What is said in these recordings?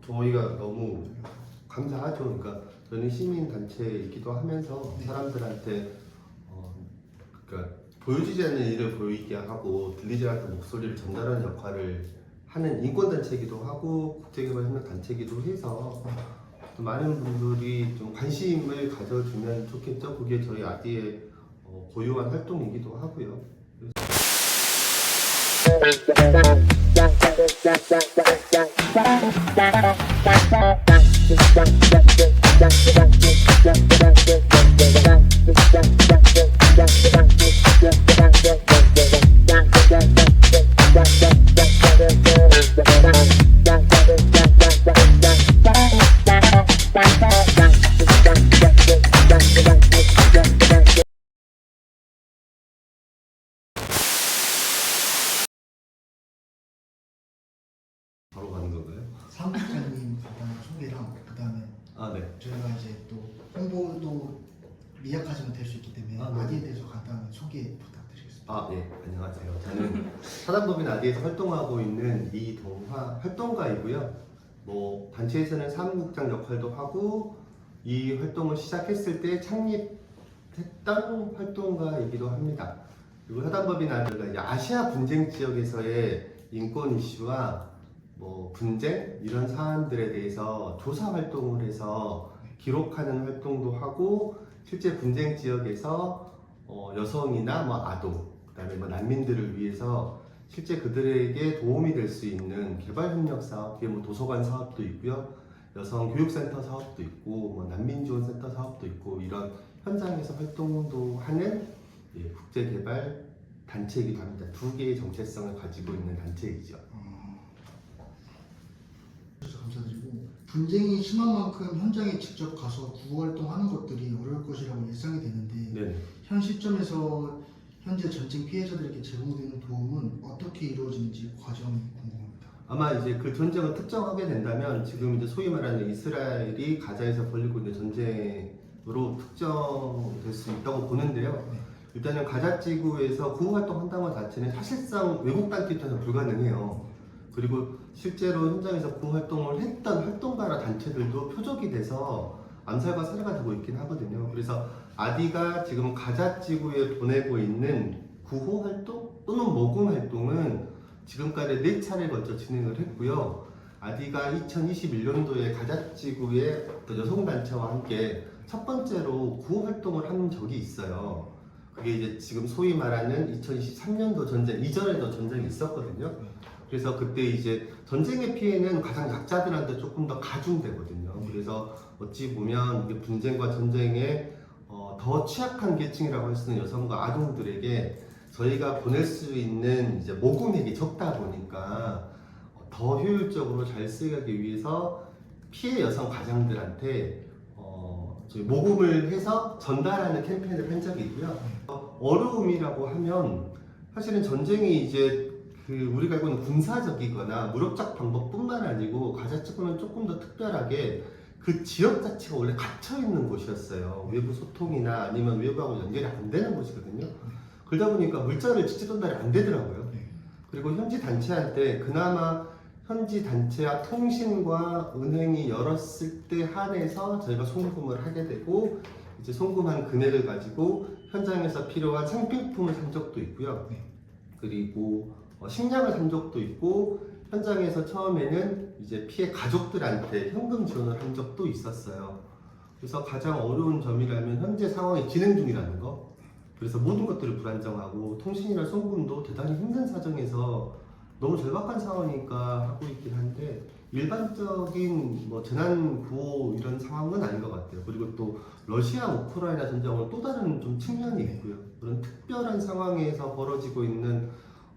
저희가 너무 감사하죠. 그러니까 저는 시민 단체이기도 하면서 사람들한테 그러니까 보여지지 않는 일을 보이게 하고 들리지 않는 목소리를 전달하는 역할을 하는 인권 단체이기도 하고 국제개발협력 단체이기도 해서 많은 분들이 좀 관심을 가져주면 좋겠죠. 그게 저희 아디의 고유한 활동이기도 하고요. 바로 가는 건가요? 사무국장님 간단한 소개랑 그다음에 네. 저희가 이제 또 홍보도 미약하지만 될 수 있기 때문에 네. 아디에 대해서 간단한 소개 부탁드리겠습니다. 네, 안녕하세요. 저는 사단법인 아디에서 활동하고 있는 이동화 활동가이고요. 단체에서는 사무국장 역할도 하고 이 활동을 시작했을 때 창립했던 활동가이기도 합니다. 그리고 사단법인 아디가 이제 아시아 분쟁 지역에서의 인권 이슈와 분쟁 이런 사안들에 대해서 조사 활동을 해서 기록하는 활동도 하고 실제 분쟁 지역에서 여성이나 아동 그다음에 난민들을 위해서 실제 그들에게 도움이 될 수 있는 개발협력 사업, 그게 도서관 사업도 있고요, 여성 교육센터 사업도 있고, 난민 지원센터 사업도 있고 이런 현장에서 활동도 하는 국제개발 단체이기도 합니다. 두 개의 정체성을 가지고 있는 단체이죠. 감사드리고 분쟁이 심한 만큼 현장에 직접 가서 구호 활동하는 것들이 어려울 것이라고 예상이 되는데 네. 현 시점에서 현재 전쟁 피해자들에게 제공되는 도움은 어떻게 이루어지는지 과정이 궁금합니다. 아마 이제 그 전쟁을 특정하게 된다면 지금 이제 소위 말하는 이스라엘이 가자에서 벌이고 있는 전쟁으로 특정될 수 있다고 보는데요. 일단은 가자 지구에서 구호 활동한다는 것 자체는 사실상 외국 단체 입장에서 불가능해요. 그리고 실제로 현장에서 구호 활동을 했던 활동가나 단체들도 표적이 돼서 암살과 살해가 되고 있긴 하거든요. 그래서 아디가 지금 가자 지구에 보내고 있는 구호 활동 또는 모금 활동은 지금까지 4차례에 걸쳐 진행을 했고요. 아디가 2021년도에 가자 지구의 여성 단체와 함께 첫 번째로 구호 활동을 한 적이 있어요. 그게 이제 지금 소위 말하는 2023년도 전쟁 이전에도 전쟁이 있었거든요. 그래서 그때 이제 전쟁의 피해는 가장 약자들한테 조금 더 가중되거든요. 그래서 어찌 보면 이게 분쟁과 전쟁에 더 취약한 계층이라고 할 수 있는 여성과 아동들에게 저희가 보낼 수 있는 이제 모금액이 적다 보니까 더 효율적으로 잘 쓰기 위해서 피해 여성 가장들한테 저희 모금을 해서 전달하는 캠페인을 한 적이 있고요. 어려움이라고 하면 사실은 전쟁이 이제 우리가 알고 있는 군사적이거나 무력적 방법뿐만 아니고 가자 지구는 조금 더 특별하게 그 지역 자체가 원래 갇혀 있는 곳이었어요. 외부 소통이나 아니면 외부하고 연결이 안 되는 곳이거든요. 그러다 보니까 물자를 직접 전달이 안 되더라고요. 그리고 현지 단체한테 그나마 현지 단체와 통신과 은행이 열었을 때 한해서 저희가 송금을 하게 되고 이제 송금한 금액을 가지고 현장에서 필요한 상필품을 산 적도 있고요. 그리고 식량을 산 적도 있고 현장에서 처음에는 이제 피해 가족들한테 현금 지원을 한 적도 있었어요. 그래서 가장 어려운 점이라면 현재 상황이 진행 중이라는 거. 그래서 모든 것들이 불안정하고 통신이나 송금도 대단히 힘든 사정에서 너무 절박한 상황이니까 하고 있긴 한데 일반적인 재난 구호 이런 상황은 아닌 것 같아요. 그리고 또 러시아 우크라이나 전쟁은 또 다른 좀 측면이 있고요. 그런 특별한 상황에서 벌어지고 있는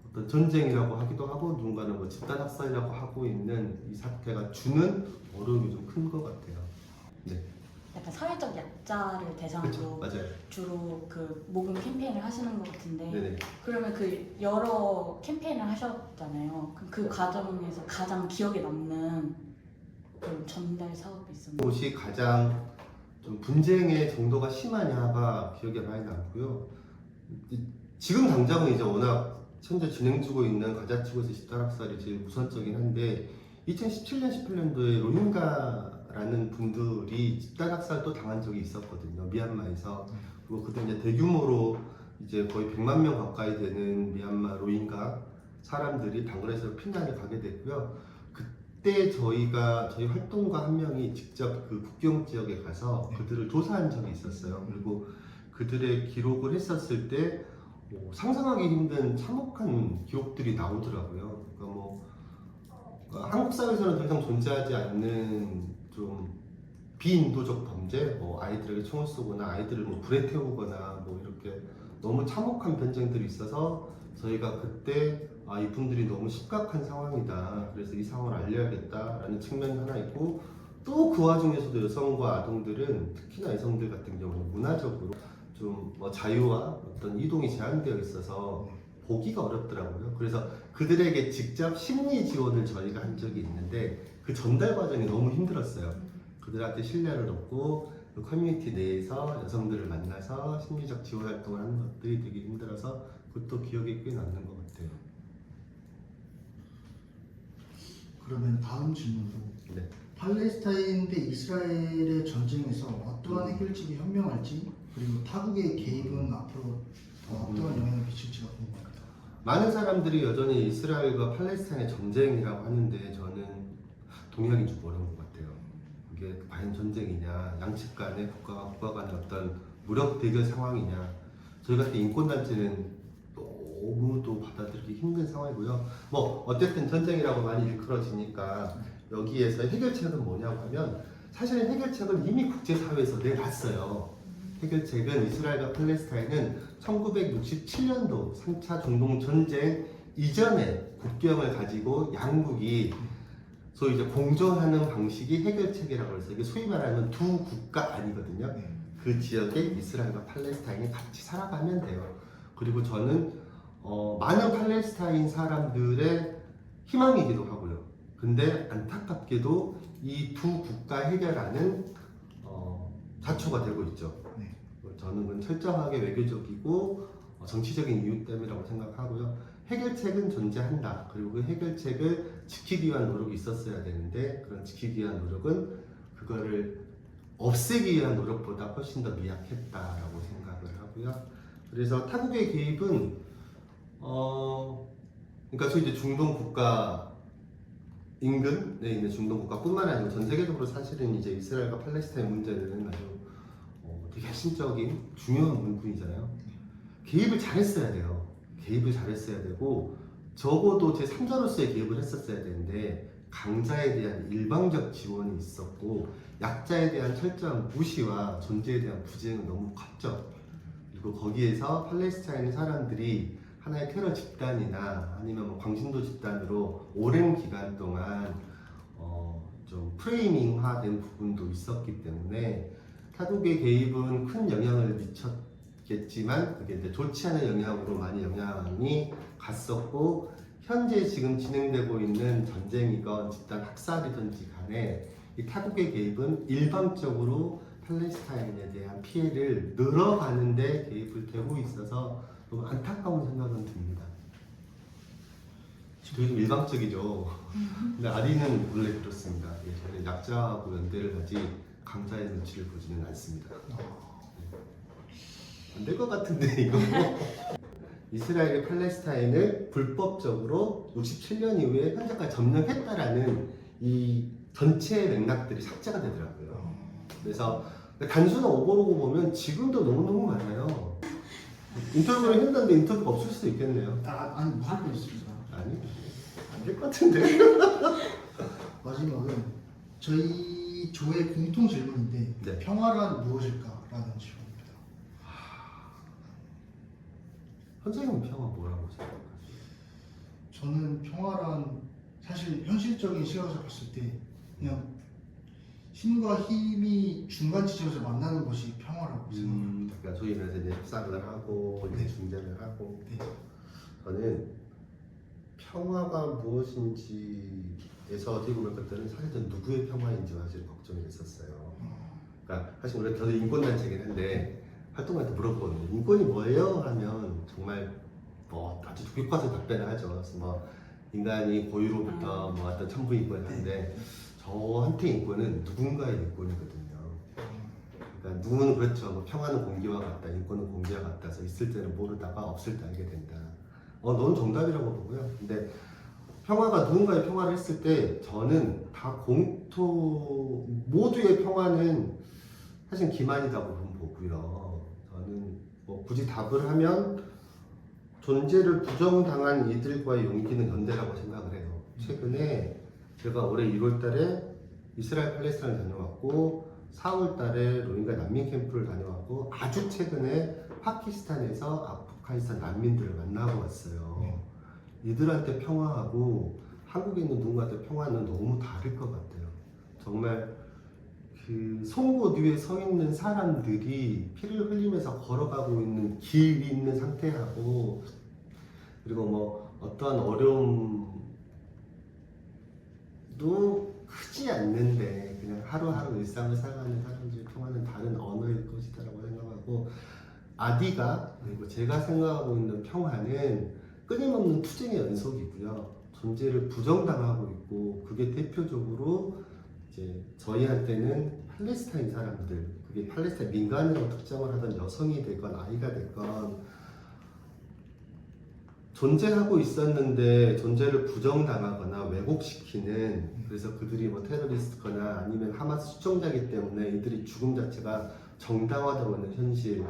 어떤 전쟁이라고 하기도 하고 누군가는 집단 학살이라고 하고 있는 이 사태가 주는 어려움이 좀 큰 것 같아요. 네. 약간 사회적 약자를 대상으로 맞아요. 주로 그 모금 캠페인을 하시는 것 같은데 네네. 그러면 그 여러 캠페인을 하셨잖아요. 그럼 그 과정에서 가장 기억에 남는 그런 전달 사업이 있었나요? 곳이 가장 좀 분쟁의 정도가 심하냐가 기억에 많이 남고요. 지금 당장은 이제 워낙 현재 진행 중고 있는 가자 지구에서 집단 학살이 제일 우선적인 한데 2017년, 18년도에 로힝가라는 분들이 집단 학살도 당한 적이 있었거든요. 미얀마에서. 그리고 그때 이제 대규모로 이제 거의 100만 명 가까이 되는 미얀마 로힝가 사람들이 방글라데시로 피난을 가게 됐고요. 그때 저희 활동가 한 명이 직접 그 국경 지역에 가서 그들을 조사한 적이 있었어요. 그리고 그들의 기록을 했었을 때 상상하기 힘든 참혹한 기록들이 나오더라고요. 그러니까 한국 사회에서는 더 이상 존재하지 않는 좀 비인도적 범죄, 아이들에게 총을 쏘거나 아이들을 불에 태우거나 이렇게 너무 참혹한 변쟁들이 있어서 저희가 그때 이분들이 너무 심각한 상황이다. 그래서 이 상황을 알려야겠다라는 측면이 하나 있고, 또 그 와중에서도 여성과 아동들은 특히나 여성들 같은 경우는 문화적으로 좀 자유와 어떤 이동이 제한되어 있어서 보기가 어렵더라고요. 그래서 그들에게 직접 심리 지원을 저희가 한 적이 있는데 그 전달 과정이 너무 힘들었어요. 그들한테 신뢰를 얻고 그 커뮤니티 내에서 여성들을 만나서 심리적 지원 활동을 하는 것들이 되게 힘들어서 그것도 기억에 꽤 남는 것 같아요. 그러면 다음 질문으로 네. 팔레스타인 대 이스라엘의 전쟁에서 어떠한 해결책이 현명할지, 그리고 타국의 개입은 앞으로 더 어떠한 영향을 미칠지가 궁금합니다. 많은 사람들이 여전히 이스라엘과 팔레스타인의 전쟁이라고 하는데 저는 동의하기 좀 어려운 것 같아요. 이게 과연 전쟁이냐, 양측 간의 국가와 국가 간의 어떤 무력 대결 상황이냐. 저희 같은 인권단체는 너무도 받아들이기 힘든 상황이고요. 어쨌든 전쟁이라고 많이 일컬어지니까 여기에서 해결책은 뭐냐고 하면, 사실은 해결책은 이미 국제사회에서 내놨어요. 해결책은 이스라엘과 팔레스타인은 1967년도 3차 중동 전쟁 이전에 국경을 가지고 양국이 소위 이제 공존하는 방식이 해결책이라고 해서 이게 소위 말하는 두 국가 아니거든요. 그 지역에 이스라엘과 팔레스타인이 같이 살아가면 돼요. 그리고 저는 많은 팔레스타인 사람들의 희망이기도 하고요. 근데 안타깝게도 이 두 국가 해결안은 자초가 되고 있죠. 저는 그건 철저하게 외교적이고 정치적인 이유 때문이라고 생각하고요. 해결책은 존재한다. 그리고 그 해결책을 지키기 위한 노력이 있었어야 되는데, 그런 지키기 위한 노력은 그거를 없애기 위한 노력보다 훨씬 더 미약했다라고 생각을 하고요. 그래서 타국의 개입은 그러니까 소위 이제 중동 국가 인근에 있는 중동 국가뿐만 아니고 전 세계적으로 사실은 이제 이스라엘과 팔레스타인 문제는 아주 되게 핵심적인 중요한 문제이잖아요. 개입을 잘했어야 돼요. 개입을 잘했어야 되고, 적어도 제3자로서의 개입을 했었어야 되는데 강자에 대한 일방적 지원이 있었고 약자에 대한 철저한 무시와 존재에 대한 부재는 너무 컸죠. 그리고 거기에서 팔레스타인 사람들이 하나의 테러 집단이나 아니면 광신도 집단으로 오랜 기간 동안 좀 프레이밍화된 부분도 있었기 때문에 타국의 개입은 큰 영향을 미쳤겠지만 그게 이제 좋지 않은 영향으로 많이 영향이 갔었고, 현재 지금 진행되고 있는 전쟁이건 집단 학살이든지 간에 이 타국의 개입은 일방적으로 팔레스타인에 대한 피해를 늘어가는 데 개입을 되고 있어서 너무 안타까운 생각은 듭니다. 되게 좀 일방적이죠. 근데 아리는 원래 그렇습니다. 저는 약자하고 연대를 하지 강자의 눈치를 보지는 않습니다. 안 될 것 같은데 이거. 이스라엘이 팔레스타인을 불법적으로 67년 이후에 현재까지 점령했다라는 이 전체 맥락들이 삭제가 되더라고요. 그래서 단순한 오보로고 보면 지금도 너무너무 많아요. 인터뷰를 했는데 인터뷰가 없을 수도 있겠네요. 아니, 무슨 거 있습니다. 아니, 안 될 것 같은데. 마지막은 저희 조의 공통 질문인데, 네. 평화란 무엇일까라는 질문입니다. 선생님은 평화 뭐라고 생각하세요? 저는 평화란 사실 현실적인 시각에서 봤을 때 그냥 힘과 힘이 중간 지점에서 만나는 것이 평화라고 생각합니다. 그러니까 소위 말해서 이제 협상을 하고 이제 중재를 하고. 네. 저는 평화가 무엇인지에서 어떻게 보면 그때는 사실 전 누구의 평화인지 사실 걱정이 됐었어요. 그러니까 사실 우리가 저도 인권단체긴 한데 활동할 때 물어보거든요. 인권이 뭐예요? 하면 정말 아주 교과서 답변을 하죠. 그래서 인간이 고유로부터 뭐 어떤 천부 인권을 하는데 저한테 인권은 누군가의 인권이거든요. 그러니까 누구는 그렇죠. 뭐 평화는 공기와 같다, 인권은 공기와 같다서 있을 때는 모르다가 없을 때 알게 된다. 너는 정답이라고 보고요. 근데 평화가 누군가의 평화를 했을 때 저는 다 모두의 평화는 사실 기만이라고 보고요. 저는 뭐 굳이 답을 하면 존재를 부정당한 이들과의 용기는 연대라고 생각을 해요. 최근에 제가 올해 1월 달에 이스라엘 팔레스타인을 다녀왔고 4월 달에 로힝가 난민 캠프를 다녀왔고 아주 최근에 파키스탄에서 아프가니스탄 난민들을 만나고 왔어요. 이들한테 평화하고 한국에 있는 누군가한테 평화는 너무 다를 것 같아요. 정말 그 송곳 위에 서 있는 사람들이 피를 흘리면서 걸어가고 있는 길이 있는 상태하고 그리고 뭐 어떠한 어려움도 크지 않는데 그냥 하루하루 일상을 살아가는 사람들의 평화는 다른 언어일 것이다라고 생각하고 아디가 그리고 제가 생각하고 있는 평화는 끊임없는 투쟁의 연속이고요. 존재를 부정당하고 있고 그게 대표적으로 이제 저희한테는 팔레스타인 사람들, 그게 팔레스타인 민간으로 특정을 하던 여성이 됐건 아이가 됐건 존재하고 있었는데 존재를 부정당하거나 왜곡시키는 그래서 그들이 뭐 테러리스트거나 아니면 하마스 수종자이기 때문에 이들이 죽음 자체가 정당화되고 있는 현실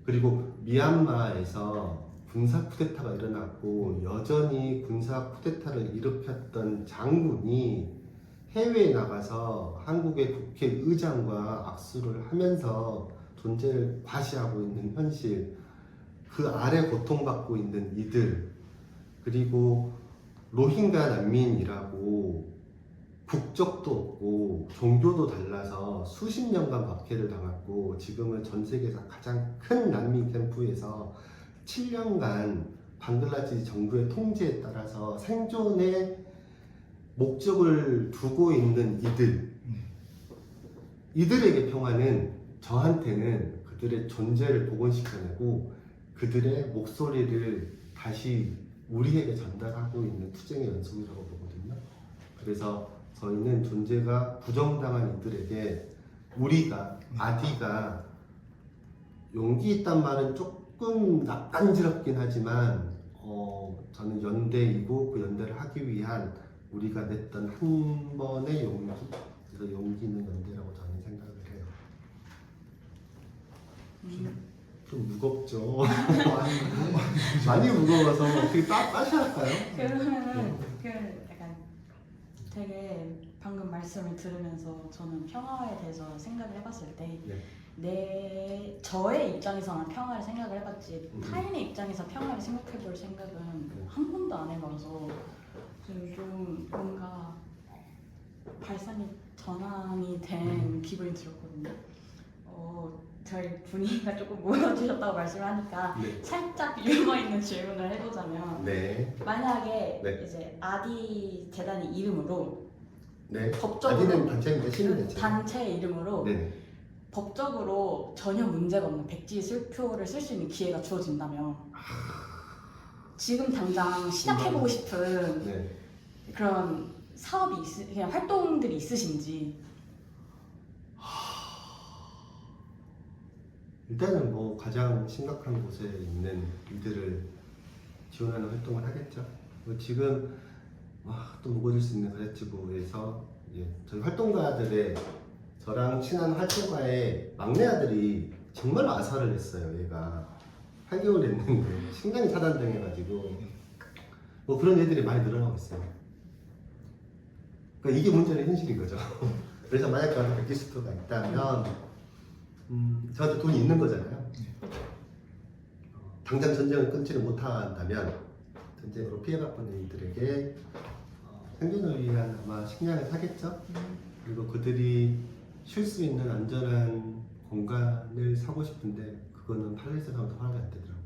그리고 미얀마에서 군사 쿠데타가 일어났고 여전히 군사 쿠데타를 일으켰던 장군이 해외에 나가서 한국의 국회의장과 악수를 하면서 존재를 과시하고 있는 현실 그 아래 고통받고 있는 이들 그리고 로힝가 난민이라고 국적도 없고 종교도 달라서 수십 년간 박해를 당했고 지금은 전 세계에서 가장 큰 난민 캠프에서 7년간 방글라데시 정부의 통제에 따라서 생존의 목적을 두고 있는 이들에게 평화는 저한테는 그들의 존재를 복원시켜내고 그들의 목소리를 다시 우리에게 전달하고 있는 투쟁의 연속이라고 보거든요. 그래서 저희는 존재가 부정당한 이들에게 우리가 아디가 용기 있단 말은 조금 낯간지럽긴 하지만 저는 연대이고 그 연대를 하기 위한 우리가 냈던 한 번의 용기 그래서 용기 있는 연대라고 저는 생각을 해요. 좀 무겁죠. 많이 무거워서 어떻게 빠시 할까요? 그러면은 그 약간 되게 방금 말씀을 들으면서 저는 평화에 대해서 생각을 해봤을 때 저의 입장에서는 평화를 생각을 해봤지 타인의 입장에서 평화를 생각해볼 생각은 한 번도 안 해봐서 좀 뭔가 발상이 전환이 된 기분이 들었거든요. 저희 분위기가 조금 무너지셨다고 말씀하니까 살짝 유머 있는 질문을 해보자면 만약에 이제 아디 재단의 이름으로 법적으로 아디는 단체인데 시민 단체 이름으로 법적으로 전혀 문제가 없는 백지 슬표를 쓸 수 있는 기회가 주어진다면 지금 당장 시작해보고 싶은 그런 사업이 그냥 활동들이 있으신지. 일단은 뭐 가장 심각한 곳에 있는 이들을 지원하는 활동을 하겠죠. 지금 또 무거워질 수 있는 가자지구에서 저희 활동가들의 저랑 친한 활동가의 막내 아들이 정말 아사를 했어요. 얘가 8개월 됐는데 심장이 차단당해가지고 뭐 그런 애들이 많이 늘어나고 있어요. 그러니까 이게 문제는 현실인 거죠. 그래서 만약 저한테 백지수표가 있다면 저한테 돈이 있는 거잖아요. 당장 전쟁을 끊지를 못한다면 전쟁으로 피해받고 있는 이들에게 생존을 위한 아마 식량을 사겠죠. 그리고 그들이 쉴 수 있는 안전한 공간을 사고 싶은데 그거는 팔레스타인 사람도 허락이 안 되더라고요.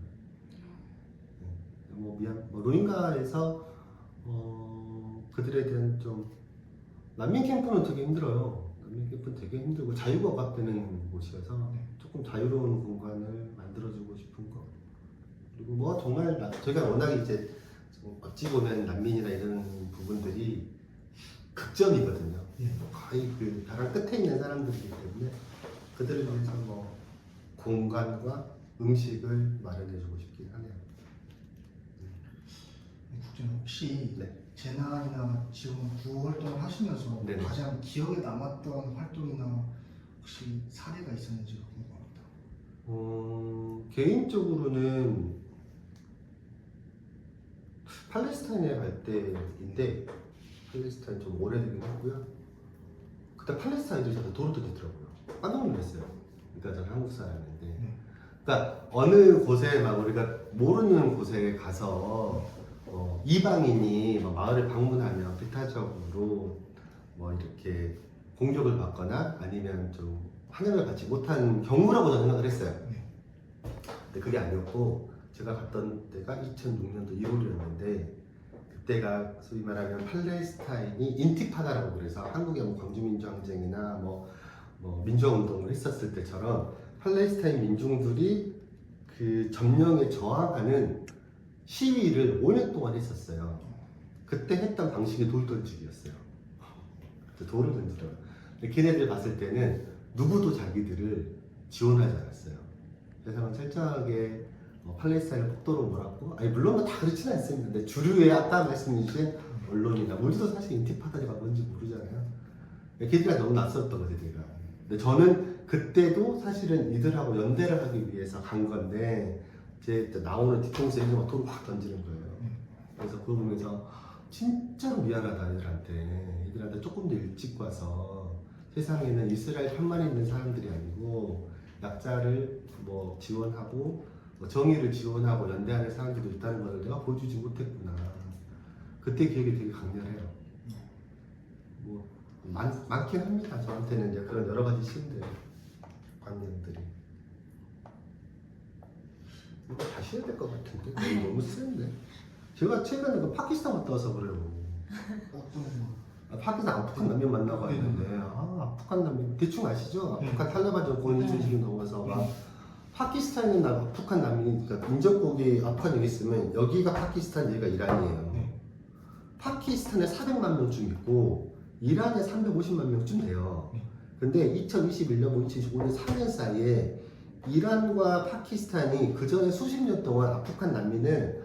뭐 로힝가에서 그들에 대한 좀 난민 캠프는 되게 힘들어요. 난민 캠프는 되게 힘들고 자유가 억압되는 곳이어서 조금 자유로운 공간을 만들어주고 싶은 거. 그리고 뭐 정말 저희가 워낙 이제 어찌 보면 난민이나 이런 부분들이 극점이거든요. 예. 거의 그 벼랑 끝에 있는 사람들이기 때문에 그들을 위해서 뭐 공간과 음식을 마련해주고 싶긴 하네요. 국장님 혹시 네. 재난이나 지금 구호 활동을 하시면서 네네. 가장 기억에 남았던 활동이나 혹시 사례가 있었는지가 궁금합니다. 개인적으로는 팔레스타인에 갈 때인데 팔레스타인 좀 오래되긴 했고요. 그때 팔레스타인들이 저한테 도로 들이더라고요. 깜짝 놀랐어요. 그러니까 저는 한국 사람인데. 그러니까 어느 곳에 막 우리가 모르는 곳에 가서 이방인이 막 마을을 방문하면 비타적으로 뭐 이렇게 공격을 받거나 아니면 좀 환영을 받지 못한 경우라고 저는 생각을 했어요. 근데 그게 아니었고 제가 갔던 때가 2006년도 1월이었는데 그때가 소위 말하면 팔레스타인이 인티파다라고 그래서 한국의 뭐 광주민주항쟁이나 뭐 민주화운동을 했었을 때처럼 팔레스타인 민중들이 그 점령에 저항하는 시위를 5년 동안 했었어요. 그때 했던 방식이 돌 던지기였어요. 돌을 던지더라고요. 근데 걔네들 봤을 때는 누구도 자기들을 지원하지 않았어요. 세상은 철저하게 팔레스타인을 폭도로 몰았고, 아니 물론 다 그렇지는 않습니다. 근데 주류의 아까 말씀해주신 언론이나 우리도 사실 인티파다가 뭔지 모르잖아요. 걔들이랑 너무 낯설었던 거죠, 제가. 근데 저는 그때도 사실은 이들하고 연대를 하기 위해서 간 건데 제 나오는 뒤통수에 막 돌을 확 던지는 거예요. 그래서 그거 보면서 진짜로 미안하다 애들한테 조금 더 일찍 와서 세상에는 이스라엘 편만 있는 사람들이 아니고 약자를 뭐 지원하고 뭐 정의를 지원하고 연대하는 사람들도 있다는 걸 내가 보여주지 못했구나. 그때 기억이 되게 강렬해요. 뭐 많긴 합니다. 저한테는 이제 그런 여러 가지 시험들, 관념들이. 이거 다시 해야 될 것 같은데 너무 센데. 제가 최근에 그 파키스탄 갔다 와서 그래요. 어떤 파키스탄 아프간 난민 만나고 왔는데 아프간 난민 대충 아시죠? 아프간 탈레반 정권이 중심이 넘어서 막 파키스탄에 있는 아프간 난민이 그러니까 인접국이 아프간에 있으면 여기가 파키스탄 여기가 이란이에요. 파키스탄에 400만 명쯤 있고 이란에 350만 명쯤 돼요. 근데 2021년, 2025년 4년 사이에 이란과 파키스탄이 그 전에 수십 년 동안 아프간 난민을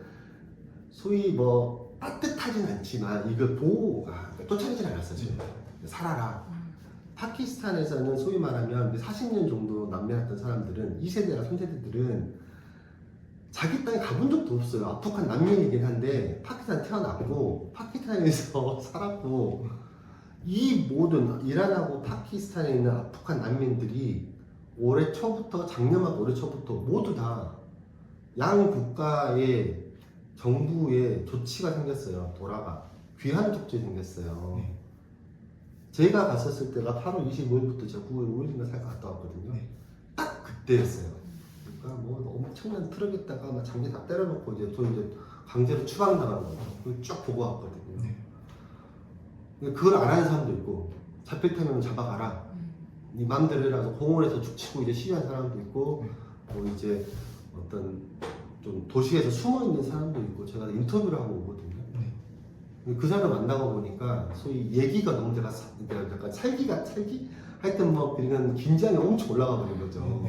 소위 뭐 따뜻하진 않지만 이걸 보호가 쫓아내진 않았어 지금. 살아라. 파키스탄에서는 소위 말하면 40년 정도 난민했던 사람들은 2세대나 3세대들은 자기 땅에 가본 적도 없어요. 아프간 난민이긴 한데 파키스탄 태어났고 파키스탄에서 살았고 이 모든 이란하고 파키스탄에 있는 아프간 난민들이 올해 초부터 작년하고 올해 초부터 모두 다 양 국가의 정부의 조치가 생겼어요. 돌아가 귀환 조치가 생겼어요. 제가 갔었을 때가 8월 25일부터 제가 9월 5일인가 살 갔다 왔거든요. 딱 그때였어요. 그러니까 뭐 엄청난 트럭에다가 막 장비 다 때려놓고 이제 강제로 추방당하는 거죠. 그걸 쭉 보고 왔거든요. 그걸 안 하는 사람도 있고 잡힐 테면 잡아가라. 네 맘대로 해라서 공원에서 죽치고 이제 시위한 사람도 있고 뭐 이제 어떤 좀 도시에서 숨어 있는 사람도 있고 제가 인터뷰를 하고 오거든요. 그 사람을 만나고 보니까 소위 얘기가 너무 내가 약간 살기? 하여튼 뭐 그런 긴장이 엄청 올라가 버린 거죠.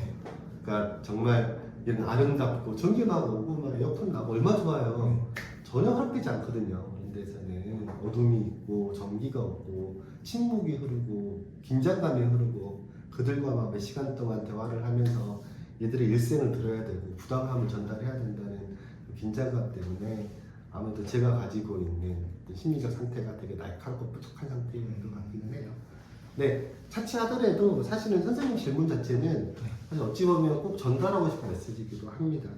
그러니까 정말 이런 아름답고 전기가 오고 막 에어컨 나고 얼마 좋아요. 전혀 그렇지 않거든요. 이런 데서는 어둠이 있고 전기가 없고 침묵이 흐르고 긴장감이 흐르고 그들과 막 몇 시간 동안 대화를 하면서 얘들의 일생을 들어야 되고 부담감을 전달해야 된다는 그 긴장감 때문에 아무래도 제가 가지고 있는 심리적 상태가 되게 날카롭고 부족한 상태인 것 같기는 해요. 네, 차치하더라도 사실은 선생님 질문 자체는 사실 어찌 보면 꼭 전달하고 싶은 메시지이기도 합니다.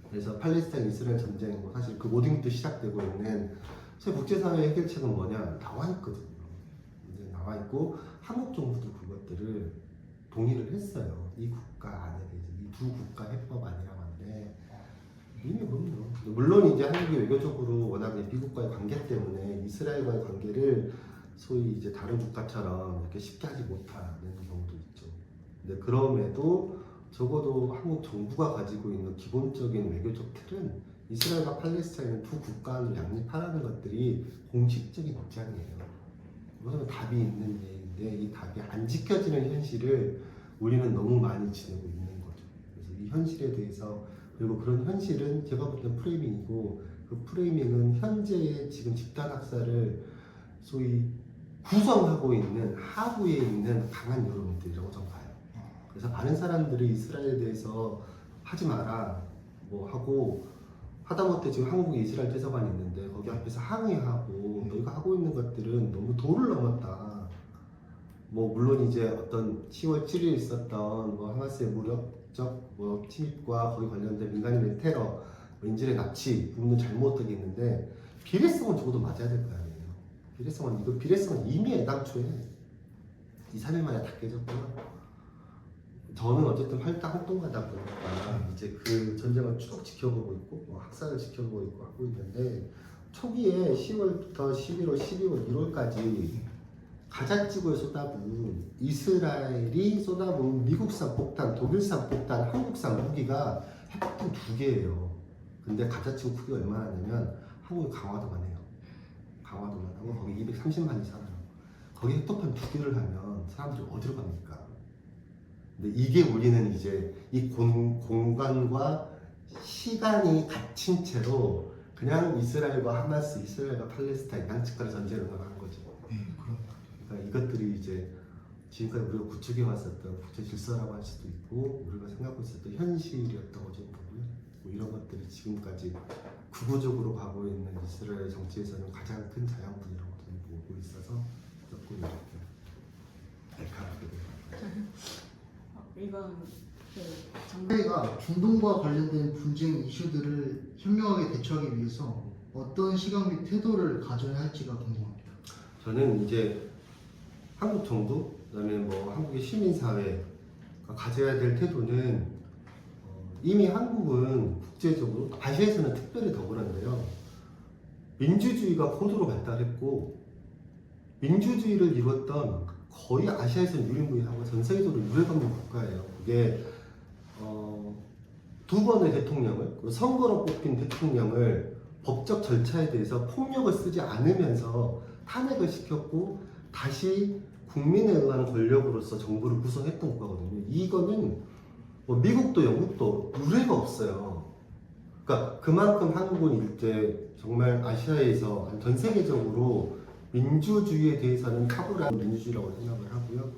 그래서 팔레스타인 이스라엘 전쟁, 뭐 사실 그 모든 것도 시작되고 있는 새 국제사회 해결책은 뭐냐 나와 있거든요. 이제 나와 있고 한국 정부도 그것들을 동의를 했어요. 이 국가 안에 대해서 이 두 국가 해법 아니라고 하는데 이미 그럼요. 물론 이제 한국이 외교적으로 워낙 미국과의 관계 때문에 이스라엘과의 관계를 소위 이제 다른 국가처럼 이렇게 쉽게 하지 못하는 경우도 있죠. 근데 그럼에도 적어도 한국 정부가 가지고 있는 기본적인 외교적 틀은 이스라엘과 팔레스타인은 두 국가를 양립하라는 것들이 공식적인 입장이에요. 그것은 답이 있는 얘기인데 이 답이 안 지켜지는 현실을 우리는 너무 많이 지내고 있는 거죠. 그래서 이 현실에 대해서 그리고 그런 현실은 제가 볼 때는 프레이밍이고 그 프레이밍은 현재의 지금 집단 학살을 소위 구성하고 있는 하부에 있는 강한 여론들이라고 저는 봐요. 그래서 많은 사람들이 이스라엘에 대해서 하지 마라 뭐 하고 하다못해 지금 한국에 이스라엘 대사관이 있는데 거기 앞에서 항의하고 너희가 하고 있는 것들은 너무 도를 넘었다. 뭐 물론 이제 어떤 10월 7일 있었던 뭐 하마스의 무력적 뭐 침입과 거기 관련된 민간인의 테러, 뭐 인질의 납치 부분은 잘못되겠는데 비례성은 적어도 맞아야 될 거 아니에요. 비례성은 이미 애당초에 2, 3일 만에 다 깨졌고요. 저는 어쨌든 활동가다 보니까 이제 그 전쟁을 쭉 지켜보고 있고 뭐 학살을 지켜보고 있고 하고 있는데 초기에 10월부터 11월, 12월, 1월까지 가자 지구에 쏟아부은 이스라엘이 쏟아부은 미국산 폭탄, 독일산 폭탄, 한국산 무기가 핵폭탄 2개예요. 근데 가자 지구 크기가 얼마나 되냐면 한국의 강화도만 해요. 강화도만 하고 거기 230만이 살아요. 거기 핵폭탄 2개를 하면 사람들이 어디로 갑니까? 근데 이게 우리는 이제 이 공간과 시간이 갇힌 채로 그냥 이스라엘과 하마스, 이스라엘과 팔레스타인 양측 간의 전쟁을 한 거죠. 그러니까 이것들이 이제 지금까지 우리가 구축해 왔었던 국제 질서라고 할 수도 있고 우리가 생각하고 있었던 현실이었다고 저는 보고요. 뭐 이런 것들이 지금까지 극우적으로 가고 있는 이스라엘 정치에서는 가장 큰 자양분이라고 저는 보고 있어서 조금 이렇게 날카롭게 돼요. 이건 그 정말 저희가 중동과 관련된 분쟁 이슈들을 현명하게 대처하기 위해서 어떤 시각 및 태도를 가져야 할지가 궁금합니다. 저는 이제 한국 정부, 그다음에 뭐 한국의 시민사회가 가져야 될 태도는 이미 한국은 국제적으로 아시아에서는 특별히 더 그런데요. 민주주의가 고도로 발달했고 민주주의를 이뤘던 거의 아시아에서는 유일무이하고 전 세계적으로 유례없는 국가예요. 그게 두 번의 대통령을 그리고 선거로 뽑힌 대통령을 법적 절차에 대해서 폭력을 쓰지 않으면서 탄핵을 시켰고 다시 국민에 의한 권력으로서 정부를 구성했던 국가거든요. 이거는 뭐 미국도 영국도 유례가 없어요. 그러니까 그만큼 한국은 일대 정말 아시아에서 전 세계적으로 민주주의에 대해서는 탁월한 민주주의라고 생각을 하고요.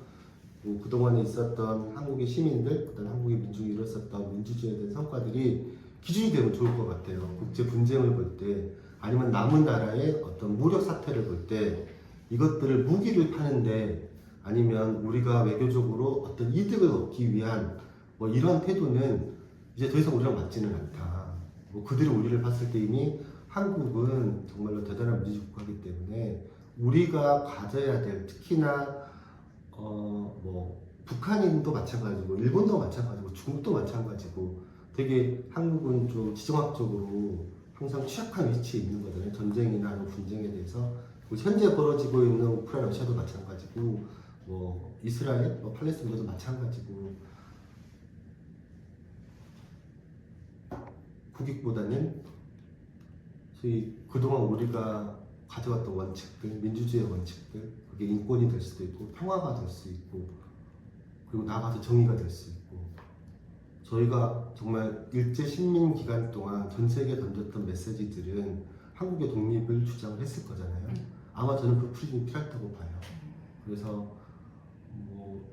그동안에 있었던 한국의 시민들, 그다음 한국의 민중이 이뤘었던 민주주의에 대한 성과들이 기준이 되면 좋을 것 같아요. 국제 분쟁을 볼 때, 아니면 남은 나라의 어떤 무력 사태를 볼 때, 이것들을 무기를 파는데, 아니면 우리가 외교적으로 어떤 이득을 얻기 위한 뭐 이런 태도는 이제 더 이상 우리랑 맞지는 않다. 뭐 그들이 우리를 봤을 때 이미 한국은 정말로 대단한 민주주의 국가이기 때문에 우리가 가져야 될 특히나 뭐 북한인도 마찬가지고 일본도 마찬가지고 중국도 마찬가지고 되게 한국은 좀 지정학적으로 항상 취약한 위치에 있는 거잖아요. 전쟁이나 아니면 분쟁에 대해서 현재 벌어지고 있는 우크라이나 러시아도 마찬가지고 뭐 이스라엘, 뭐 팔레스타인도 마찬가지고 국익보다는 소위 그동안 우리가 가져왔던 원칙들, 민주주의의 원칙들, 그게 인권이 될 수도 있고 평화가 될 수 있고 그리고 나아가서 정의가 될 수 있고 저희가 정말 일제 식민 기간 동안 전 세계에 던졌던 메시지들은 한국의 독립을 주장을 했을 거잖아요. 아마 저는 그 프리즘이 필요하다고 봐요. 그래서 뭐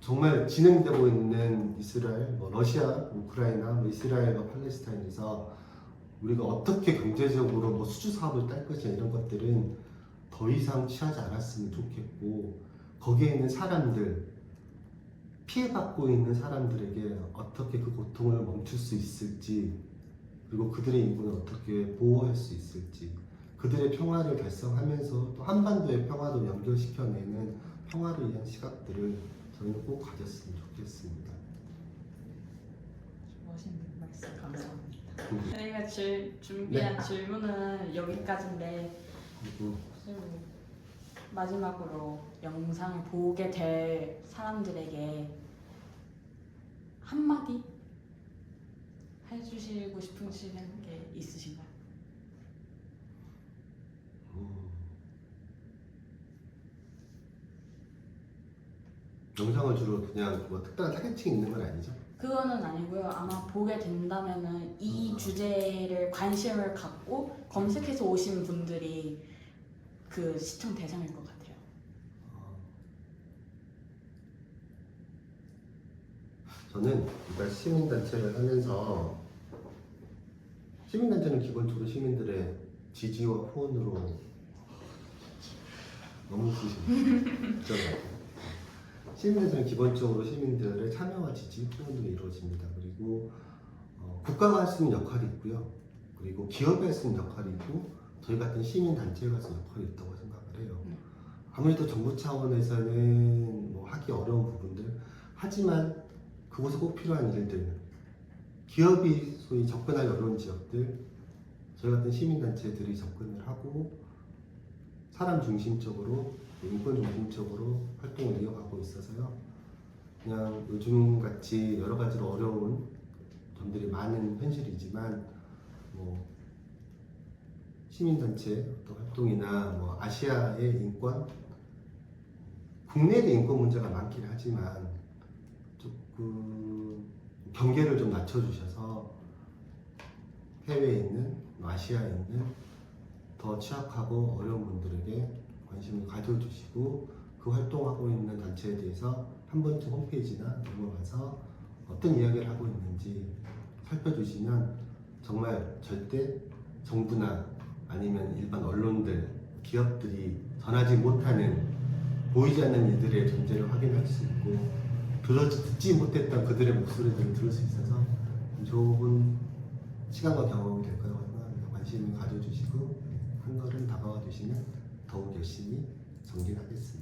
정말 진행되고 있는 이스라엘, 뭐 러시아, 우크라이나, 뭐 이스라엘과 팔레스타인에서 우리가 어떻게 경제적으로 뭐 수주 사업을 딸 것이냐 이런 것들은 더 이상 취하지 않았으면 좋겠고 거기에 있는 사람들 피해받고 있는 사람들에게 어떻게 그 고통을 멈출 수 있을지 그리고 그들의 인권을 어떻게 보호할 수 있을지 그들의 평화를 달성하면서 또 한반도의 평화도 연결시켜내는 평화를 위한 시각들을 저희는 꼭 가졌으면 좋겠습니다. 멋있는 말씀 감사합니다. 저희가 준비한 질문은 여기까지인데 마지막으로 영상을 보게 될 사람들에게 한마디 해주시고 싶으신 게 있으신가요? 영상을 주로 그냥 뭐 특별한 타겟층이 있는 건 아니죠? 그거는 아니고요. 아마 보게 된다면은 이 주제를 관심을 갖고 검색해서 오신 분들이 그 시청 대상일 것 같아요. 저는 일단 시민단체를 하면서 시민단체는 기본적으로 시민들의 지지와 후원으로 너무 쓰시네요. 시민단체는 기본적으로 시민들의 참여와 지지, 후원으로 이루어집니다. 그리고 국가가 할 수 있는 역할이 있고요. 그리고 기업이 할 수 있는 역할이 있고 저희 같은 시민단체가 할 수 있는 역할이 있다고 생각을 해요. 아무래도 정부 차원에서는 뭐 하기 어려운 부분들 하지만 그곳에 꼭 필요한 일들 기업이 소위 접근하기 어려운 지역들 저희 같은 시민단체들이 접근을 하고 사람 중심적으로 인권 중심적으로 활동을 이어가고 있어서요. 그냥 요즘 같이 여러 가지로 어려운 점들이 많은 현실이지만 뭐 시민단체 어떤 활동이나 뭐 아시아의 인권 국내에도 인권 문제가 많긴 하지만 조금 경계를 좀 낮춰주셔서 해외에 있는 아시아에 있는 더 취약하고 어려운 분들에게 관심을 가져주시고 그 활동하고 있는 단체에 대해서 한 번쯤 홈페이지나 넘어가서 어떤 이야기를 하고 있는지 살펴주시면 정말 절대 정부나 아니면 일반 언론들, 기업들이 전하지 못하는 보이지 않는 이들의 존재를 확인할 수 있고 듣지 못했던 그들의 목소리들을 들을 수 있어서 좋은 시간과 경험이 될 거라고 생각합니다. 관심을 가져주시고 한 걸음 다가와 주시면 더욱 열심히 전진하겠습니다.